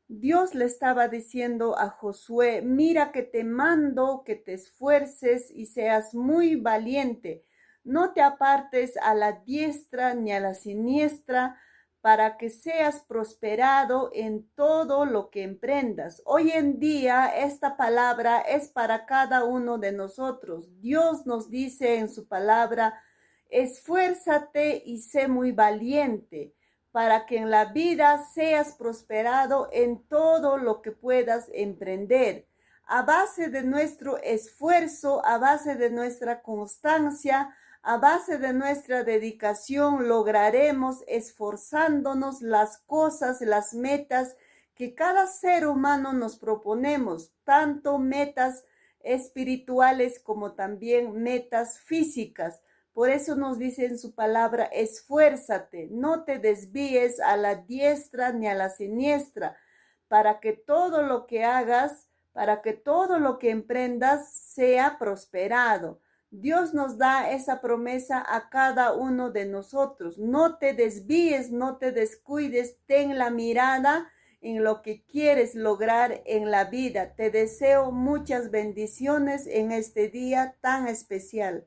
Dios le estaba diciendo a Josué, mira que te mando que te esfuerces y seas muy valiente. No te apartes a la diestra ni a la siniestra para que seas prosperado en todo lo que emprendas. Hoy en día esta palabra es para cada uno de nosotros. Dios nos dice en su palabra, esfuérzate y sé muy valiente para que en la vida seas prosperado en todo lo que puedas emprender. A base de nuestro esfuerzo, a base de nuestra constancia, a base de nuestra dedicación, lograremos esforzándonos las cosas, las metas que cada ser humano nos proponemos, tanto metas espirituales como también metas físicas. Por eso nos dice en su palabra, esfuérzate, no te desvíes a la diestra ni a la siniestra, para que todo lo que hagas, para que todo lo que emprendas sea prosperado. Dios nos da esa promesa a cada uno de nosotros. No te desvíes, no te descuides, ten la mirada en lo que quieres lograr en la vida. Te deseo muchas bendiciones en este día tan especial.